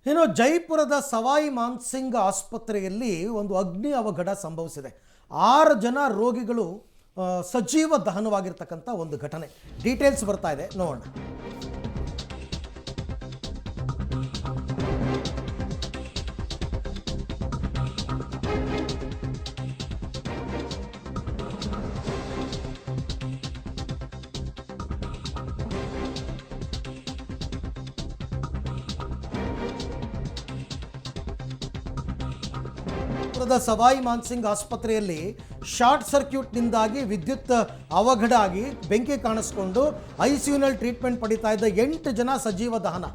ಇನ್ನು ಜೈಪುರದ ಸವಾಯಿ ಮಾನ್ಸಿಂಗ್ ಆಸ್ಪತ್ರೆಯಲ್ಲಿ ಒಂದು ಅಗ್ನಿ ಅವಘಡ ಸಂಭವಿಸಿದೆ. 6 ಜನ ರೋಗಿಗಳು ಸಜೀವ ದಹನವಾಗಿರ್ತಕ್ಕಂಥ ಒಂದು ಘಟನೆ. ಡೀಟೇಲ್ಸ್ ಬರ್ತಾ ಇದೆ, ನೋಡೋಣ. ಸವಾಯಿ ಮಾನ್ಸಿಂಗ್ ಆಸ್ಪತ್ರೆಯಲ್ಲಿ ಶಾರ್ಟ್ ಸರ್ಕ್ಯೂಟ್ನಿಂದಾಗಿ ವಿದ್ಯುತ್ ಅವಘಡ ಆಗಿ ಬೆಂಕಿ ಕಾಣಿಸಿಕೊಂಡು ಐಸಿಯುನಲ್ಲಿ ಟ್ರೀಟ್ಮೆಂಟ್ ಪಡಿತಾ ಇದ್ದ 8 ಜನ ಸಜೀವ ದಹನ.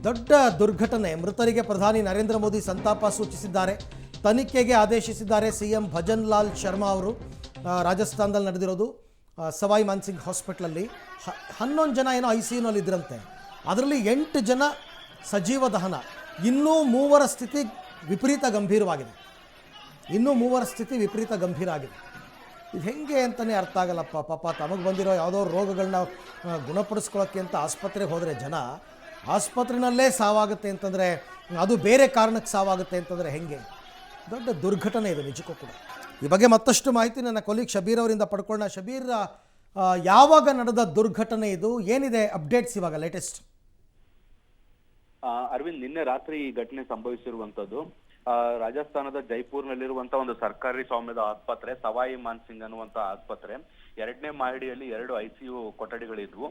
ದೊಡ್ಡ ದುರ್ಘಟನೆ. ಮೃತರಿಗೆ ಪ್ರಧಾನಿ ನರೇಂದ್ರ ಮೋದಿ ಸಂತಾಪ ಸೂಚಿಸಿದ್ದಾರೆ. ತನಿಖೆಗೆ ಆದೇಶಿಸಿದ್ದಾರೆ ಸಿಎಂ ಭಜನ್ ಲಾಲ್ ಶರ್ಮಾ ಅವರು. ರಾಜಸ್ಥಾನದಲ್ಲಿ ನಡೆದಿರೋದು ಸವಾಯಿ ಮಾನ್ಸಿಂಗ್ ಹಾಸ್ಪಿಟ್ಲಲ್ಲಿ 11 ಜನ ಏನೋ ಐಸಿಯುನಲ್ಲಿ ಇದ್ರಂತೆ. ಅದರಲ್ಲಿ 8 ಜನ ಸಜೀವ ದಹನ. ಇನ್ನೂ 3 ಸ್ಥಿತಿ ವಿಪರೀತ ಗಂಭೀರವಾಗಿದೆ. ಇದು ಹೆಂಗೆ ಅಂತಲೇ ಅರ್ಥ ಆಗಲ್ಲಪ್ಪ. ಪಾಪ ತಮಗೆ ಬಂದಿರೋ ಯಾವುದೋ ರೋಗಗಳನ್ನ ಗುಣಪಡಿಸ್ಕೊಳ್ಳೋಕ್ಕೆ ಅಂತ ಆಸ್ಪತ್ರೆಗೆ ಹೋದರೆ ಜನ ಆಸ್ಪತ್ರೆಯಲ್ಲೇ ಸಾವಾಗುತ್ತೆ ಅಂತಂದರೆ, ಅದು ಬೇರೆ ಕಾರಣಕ್ಕೆ ಸಾವಾಗುತ್ತೆ ಅಂತಂದರೆ ಹೆಂಗೆ? ದೊಡ್ಡ ದುರ್ಘಟನೆ ಇದು ನಿಜಕ್ಕೂ ಕೂಡ. ಈ ಬಗ್ಗೆ ಮತ್ತಷ್ಟು ಮಾಹಿತಿ ನನ್ನ ಕೊಲೀಗ್ ಶಬೀರ್ ಅವರಿಂದ ಪಡ್ಕೊಳ್ಳೋಣ. ಶಬೀರ್, ಯಾವಾಗ ನಡೆದ ದುರ್ಘಟನೆ ಇದು? ಏನಿದೆ ಅಪ್ಡೇಟ್ಸ್ ಇವಾಗ ಲೇಟೆಸ್ಟ್? ಅರವಿಂದ್, ನಿನ್ನೆ ರಾತ್ರಿ ಈ ಘಟನೆ ಸಂಭವಿಸಿರುವಂತದ್ದು ರಾಜಸ್ಥಾನದ ಜೈಪುರ್ನಲ್ಲಿರುವಂತಹ ಒಂದು ಸರ್ಕಾರಿ ಸ್ವಾಮ್ಯದ ಆಸ್ಪತ್ರೆ ಸವಾಯಿ ಮಾನ್ಸಿಂಗ್ ಅನ್ನುವಂತ ಆಸ್ಪತ್ರೆ. 2ನೇ ಮಹಡಿಯಲ್ಲಿ 2 ICU ಕೊಠಡಿಗಳಿದ್ವು.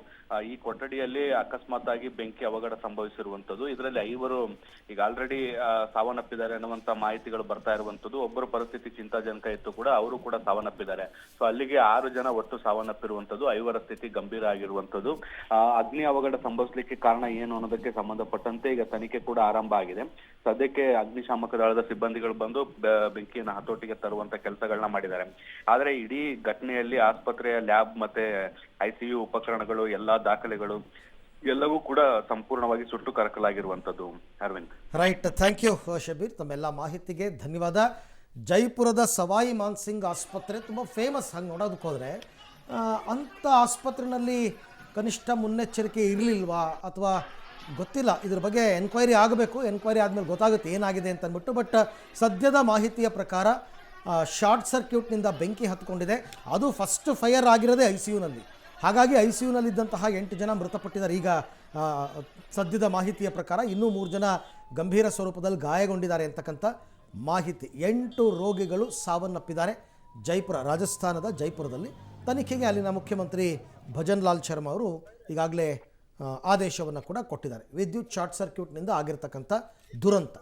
ಈ ಕೊಠಡಿಯಲ್ಲಿ ಅಕಸ್ಮಾತ್ ಆಗಿ ಬೆಂಕಿ ಅವಘಡ ಸಂಭವಿಸಿರುವಂತದ್ದು. ಇದರಲ್ಲಿ 5 ಈಗ ಆಲ್ರೆಡಿ ಸಾವನ್ನಪ್ಪಿದ್ದಾರೆ ಅನ್ನುವಂತ ಮಾಹಿತಿಗಳು ಬರ್ತಾ ಇರುವಂತದ್ದು. ಒಬ್ಬರ ಪರಿಸ್ಥಿತಿ ಚಿಂತಾಜನಕ ಇತ್ತು ಕೂಡ, ಅವರು ಕೂಡ ಸಾವನ್ನಪ್ಪಿದ್ದಾರೆ. ಸೊ ಅಲ್ಲಿಗೆ 6 ಜನ ಒಟ್ಟು ಸಾವನ್ನಪ್ಪಿರುವಂತದ್ದು, 5ರ ಸ್ಥಿತಿ ಗಂಭೀರ ಆಗಿರುವಂತದ್ದು. ಅಗ್ನಿ ಅವಘಡ ಸಂಭವಿಸಲಿಕ್ಕೆ ಕಾರಣ ಏನು ಅನ್ನೋದಕ್ಕೆ ಸಂಬಂಧಪಟ್ಟಂತೆ ಈಗ ತನಿಖೆ ಕೂಡ ಆರಂಭ ಆಗಿದೆ. ಸದ್ಯಕ್ಕೆ ಅಗ್ನಿಶಾಮಕ ದಳದ ಸಿಬ್ಬಂದಿಗಳು ಬಂದು ಬೆಂಕಿಯನ್ನು ಹತೋಟಿಗೆ ತರುವಂತ ಕೆಲಸಗಳನ್ನ ಮಾಡಿದ್ದಾರೆ. ಆದ್ರೆ ಇಡೀ ಘಟನೆಯಲ್ಲಿ ಆಸ್ಪತ್ರೆಯ ಲ್ಯಾಬ್ ಮತ್ತೆ ICU ಉಪಕರಣಗಳು, ಎಲ್ಲಾ ದಾಖಲೆಗಳು ಎಲ್ಲವೂ ಕೂಡ ಸಂಪೂರ್ಣವಾಗಿ ಸುಟ್ಟು ಕರಕಲಾಗಿರುವಂತದ್ದು. Arvind, right, thank you Shabir, ತಮ್ಮೆಲ್ಲ ಮಾಹಿತಿಗೆ ಧನ್ಯವಾದ. ಜೈಪುರದ ಸವಾಯಿ ಮಾನ್ಸಿಂಗ್ ಆಸ್ಪತ್ರೆ ತುಂಬ ಫೇಮಸ್. ಹಂಗೆ ನೋಡೋದಕ್ಕೆ ಹೋದರೆ ಅಂಥ ಆಸ್ಪತ್ರೆಯಲ್ಲಿ ಕನಿಷ್ಠ ಮುನ್ನೆಚ್ಚರಿಕೆ ಇರಲಿಲ್ವಾ ಅಥವಾ ಗೊತ್ತಿಲ್ಲ. ಇದ್ರ ಬಗ್ಗೆ ಎನ್ಕ್ವೈರಿ ಆಗಬೇಕು. ಎನ್ಕ್ವೈರಿ ಆದಮೇಲೆ ಗೊತ್ತಾಗುತ್ತೆ ಏನಾಗಿದೆ ಅಂತ ಅಂದ್ಬಿಟ್ಟು. ಬಟ್ ಸದ್ಯದ ಮಾಹಿತಿಯ ಪ್ರಕಾರ ಶಾರ್ಟ್ ಸರ್ಕ್ಯೂಟ್ನಿಂದ ಬೆಂಕಿ ಹತ್ಕೊಂಡಿದೆ. ಅದು ಫಸ್ಟ್ ಫೈರ್ ಆಗಿರೋದೇ ICUನಲ್ಲಿ. ಹಾಗಾಗಿ ICUನಲ್ಲಿದ್ದಂತಹ 8 ಜನ ಮೃತಪಟ್ಟಿದ್ದಾರೆ. ಈಗ ಸದ್ಯದ ಮಾಹಿತಿಯ ಪ್ರಕಾರ ಇನ್ನೂ 3 ಜನ ಗಂಭೀರ ಸ್ವರೂಪದಲ್ಲಿ ಗಾಯಗೊಂಡಿದ್ದಾರೆ ಅಂತಕ್ಕಂಥ ಮಾಹಿತಿ. 8 ರೋಗಿಗಳು ಸಾವನ್ನಪ್ಪಿದ್ದಾರೆ ರಾಜಸ್ಥಾನದ ಜೈಪುರದಲ್ಲಿ. ತನಿಖೆಗೆ ಅಲ್ಲಿನ ಮುಖ್ಯಮಂತ್ರಿ ಭಜನ್ ಲಾಲ್ ಶರ್ಮಾ ಅವರು ಈಗಾಗಲೇ ಆದೇಶವನ್ನು ಕೂಡ ಕೊಟ್ಟಿದ್ದಾರೆ. ವಿದ್ಯುತ್ ಶಾರ್ಟ್ ಸರ್ಕ್ಯೂಟ್ನಿಂದ ಆಗಿರ್ತಕ್ಕಂಥ ದುರಂತ.